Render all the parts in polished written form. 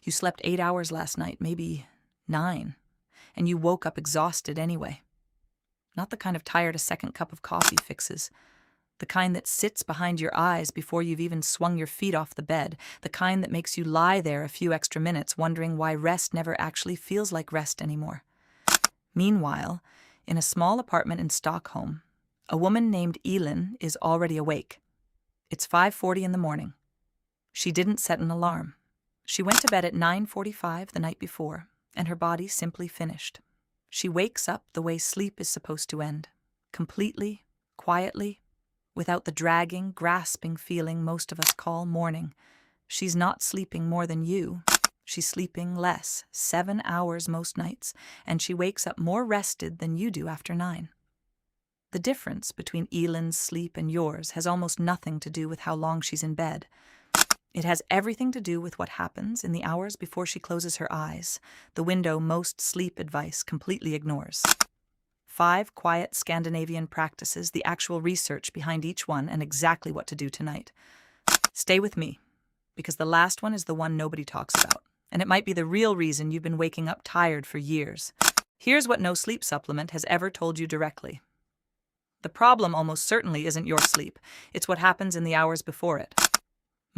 You slept 8 hours last night, maybe 9, and you woke up exhausted anyway. Not the kind of tired a second cup of coffee fixes. The kind that sits behind your eyes before you've even swung your feet off the bed. The kind that makes you lie there a few extra minutes wondering why rest never actually feels like rest anymore. Meanwhile, in a small apartment in Stockholm, a woman named Elin is already awake. It's 5:40 in the morning. She didn't set an alarm. She went to bed at 9:45 the night before, and her body simply finished. She wakes up the way sleep is supposed to end, completely, quietly, without the dragging, grasping feeling most of us call morning. She's not sleeping more than you. She's sleeping less, 7 hours most nights, and she wakes up more rested than you do after 9. The difference between Elin's sleep and yours has almost nothing to do with how long she's in bed. It has everything to do with what happens in the hours before she closes her eyes, the window most sleep advice completely ignores. 5 quiet Scandinavian practices, the actual research behind each one, and exactly what to do tonight. Stay with me, because the last one is the one nobody talks about, and it might be the real reason you've been waking up tired for years. Here's what no sleep supplement has ever told you directly. The problem almost certainly isn't your sleep. It's what happens in the hours before it.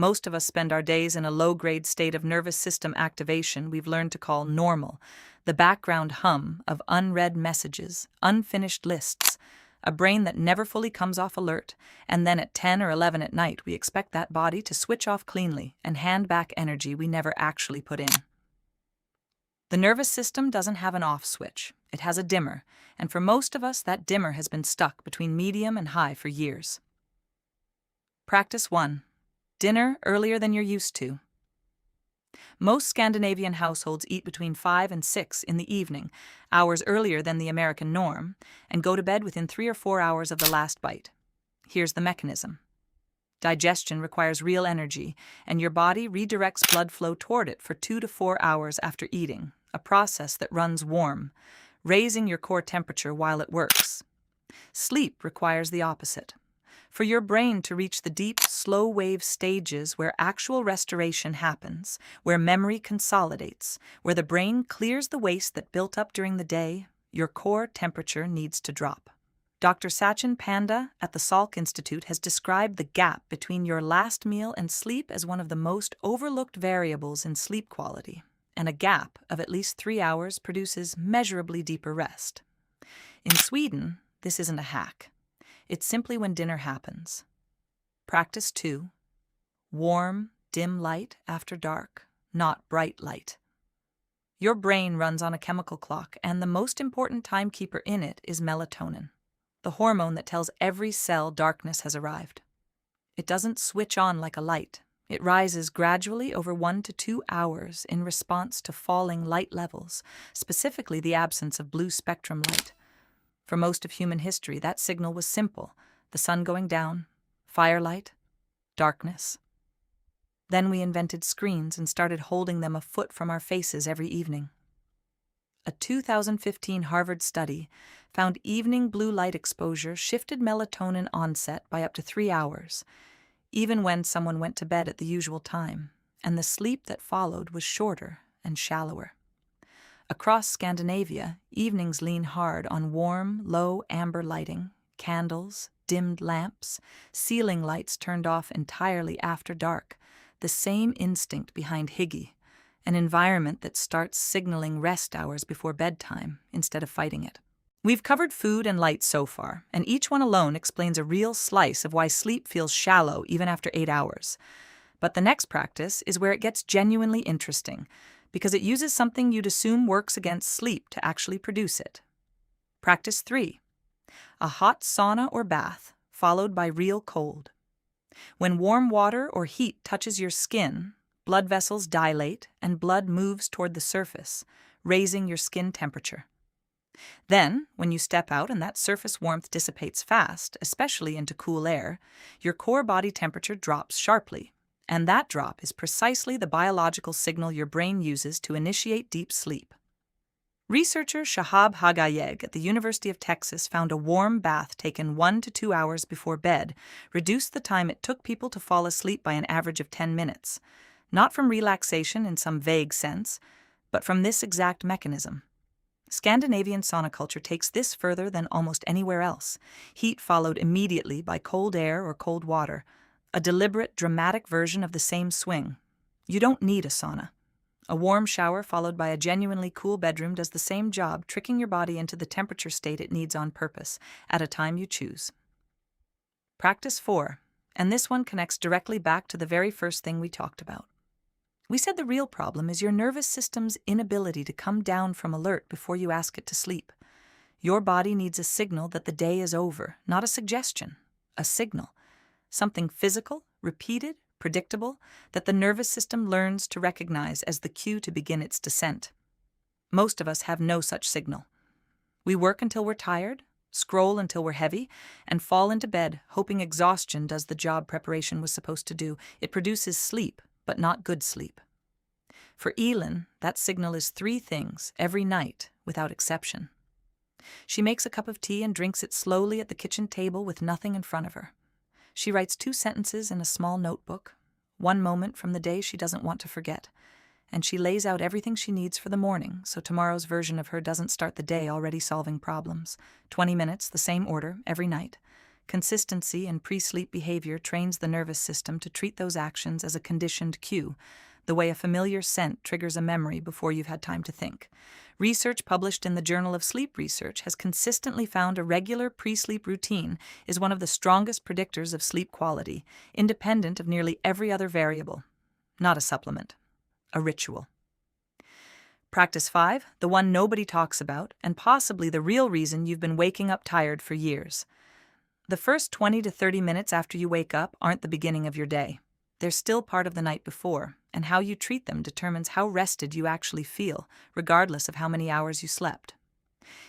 Most of us spend our days in a low-grade state of nervous system activation we've learned to call normal, the background hum of unread messages, unfinished lists, a brain that never fully comes off alert, and then at 10 or 11 at night we expect that body to switch off cleanly and hand back energy we never actually put in. The nervous system doesn't have an off switch. It has a dimmer, and for most of us that dimmer has been stuck between medium and high for years. Practice 1. Dinner earlier than you're used to. Most Scandinavian households eat between 5 and 6 in the evening, hours earlier than the American norm, and go to bed within 3 or 4 hours of the last bite. Here's the mechanism. Digestion requires real energy, and your body redirects blood flow toward it for 2 to 4 hours after eating, a process that runs warm, raising your core temperature while it works. Sleep requires the opposite. For your brain to reach the deep, slow-wave stages where actual restoration happens, where memory consolidates, where the brain clears the waste that built up during the day, your core temperature needs to drop. Dr. Sachin Panda at the Salk Institute has described the gap between your last meal and sleep as one of the most overlooked variables in sleep quality, and a gap of at least 3 hours produces measurably deeper rest. In Sweden, this isn't a hack. It's simply when dinner happens. Practice 2. Warm, dim light after dark, not bright light. Your brain runs on a chemical clock, and the most important timekeeper in it is melatonin, the hormone that tells every cell darkness has arrived. It doesn't switch on like a light. It rises gradually over 1 to 2 hours in response to falling light levels, specifically the absence of blue spectrum light. For most of human history, that signal was simple: the sun going down, firelight, darkness. Then we invented screens and started holding them a foot from our faces every evening. A 2015 Harvard study found evening blue light exposure shifted melatonin onset by up to 3 hours, even when someone went to bed at the usual time, and the sleep that followed was shorter and shallower. Across Scandinavia, evenings lean hard on warm, low amber lighting, candles, dimmed lamps, ceiling lights turned off entirely after dark, the same instinct behind hygge, an environment that starts signaling rest hours before bedtime instead of fighting it. We've covered food and light so far, and each one alone explains a real slice of why sleep feels shallow even after 8 hours. But the next practice is where it gets genuinely interesting, because it uses something you'd assume works against sleep to actually produce it. Practice 3. A hot sauna or bath, followed by real cold. When warm water or heat touches your skin, blood vessels dilate and blood moves toward the surface, raising your skin temperature. Then, when you step out and that surface warmth dissipates fast, especially into cool air, your core body temperature drops sharply. And that drop is precisely the biological signal your brain uses to initiate deep sleep. Researcher Shahab Hagayeg at the University of Texas found a warm bath taken 1 to 2 hours before bed reduced the time it took people to fall asleep by an average of 10 minutes. Not from relaxation in some vague sense, but from this exact mechanism. Scandinavian sauna culture takes this further than almost anywhere else. Heat followed immediately by cold air or cold water, a deliberate, dramatic version of the same swing. You don't need a sauna. A warm shower followed by a genuinely cool bedroom does the same job, tricking your body into the temperature state it needs on purpose, at a time you choose. Practice 4, and this one connects directly back to the very first thing we talked about. We said the real problem is your nervous system's inability to come down from alert before you ask it to sleep. Your body needs a signal that the day is over, not a suggestion, a signal. Something physical, repeated, predictable, that the nervous system learns to recognize as the cue to begin its descent. Most of us have no such signal. We work until we're tired, scroll until we're heavy, and fall into bed, hoping exhaustion does the job preparation was supposed to do. It produces sleep, but not good sleep. For Elin, that signal is 3 things every night, without exception. She makes a cup of tea and drinks it slowly at the kitchen table with nothing in front of her. She writes 2 sentences in a small notebook, one moment from the day she doesn't want to forget, and she lays out everything she needs for the morning, so tomorrow's version of her doesn't start the day already solving problems. 20 minutes, the same order, every night. Consistency in pre-sleep behavior trains the nervous system to treat those actions as a conditioned cue, the way a familiar scent triggers a memory before you've had time to think. Research published in the Journal of Sleep Research has consistently found a regular pre-sleep routine is one of the strongest predictors of sleep quality, independent of nearly every other variable. Not a supplement, a ritual. Practice 5, the one nobody talks about, and possibly the real reason you've been waking up tired for years. The first 20 to 30 minutes after you wake up aren't the beginning of your day. They're still part of the night before, and how you treat them determines how rested you actually feel, regardless of how many hours you slept.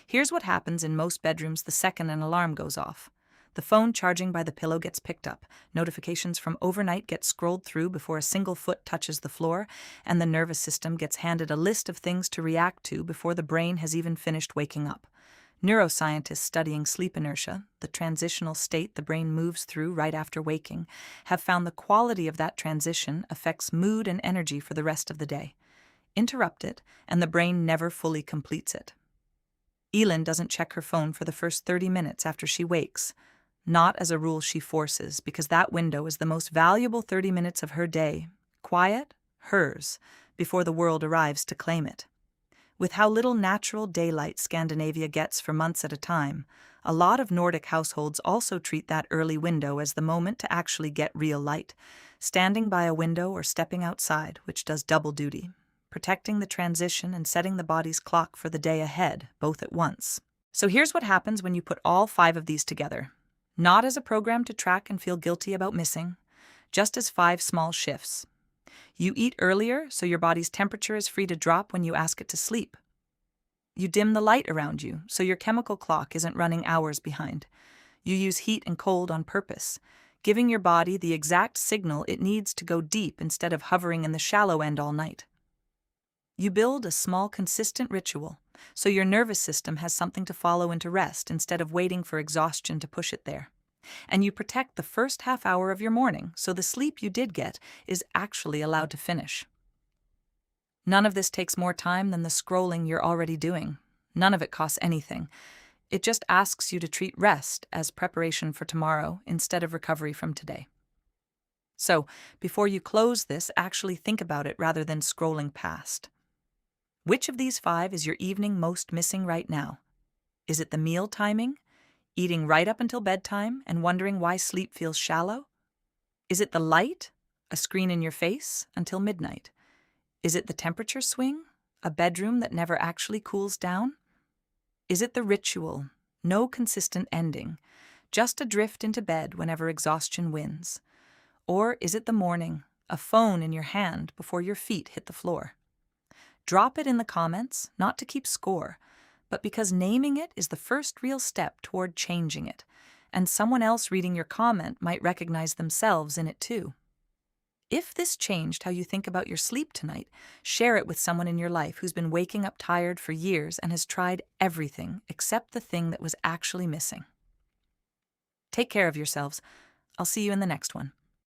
Here's what happens in most bedrooms the second an alarm goes off. The phone charging by the pillow gets picked up, notifications from overnight get scrolled through before a single foot touches the floor, and the nervous system gets handed a list of things to react to before the brain has even finished waking up. Neuroscientists studying sleep inertia, the transitional state the brain moves through right after waking, have found the quality of that transition affects mood and energy for the rest of the day. Interrupt it, and the brain never fully completes it. Elin doesn't check her phone for the first 30 minutes after she wakes. Not as a rule she forces, because that window is the most valuable 30 minutes of her day. Quiet, hers, before the world arrives to claim it. With how little natural daylight Scandinavia gets for months at a time, a lot of Nordic households also treat that early window as the moment to actually get real light, standing by a window or stepping outside, which does double duty, protecting the transition and setting the body's clock for the day ahead, both at once. So here's what happens when you put all 5 of these together. Not as a program to track and feel guilty about missing, just as 5 small shifts. You eat earlier, so your body's temperature is free to drop when you ask it to sleep. You dim the light around you, so your chemical clock isn't running hours behind. You use heat and cold on purpose, giving your body the exact signal it needs to go deep instead of hovering in the shallow end all night. You build a small, consistent ritual, so your nervous system has something to follow into rest instead of waiting for exhaustion to push it there. And you protect the first half hour of your morning, so the sleep you did get is actually allowed to finish. None of this takes more time than the scrolling you're already doing. None of it costs anything. It just asks you to treat rest as preparation for tomorrow instead of recovery from today. So, before you close this, actually think about it rather than scrolling past. Which of these 5 is your evening most missing right now? Is it the meal timing? Eating right up until bedtime and wondering why sleep feels shallow? Is it the light, a screen in your face, until midnight? Is it the temperature swing, a bedroom that never actually cools down? Is it the ritual, no consistent ending, just a drift into bed whenever exhaustion wins? Or is it the morning, a phone in your hand before your feet hit the floor? Drop it in the comments, not to keep score, but because naming it is the first real step toward changing it, and someone else reading your comment might recognize themselves in it too. If this changed how you think about your sleep tonight, share it with someone in your life who's been waking up tired for years and has tried everything except the thing that was actually missing. Take care of yourselves. I'll see you in the next one.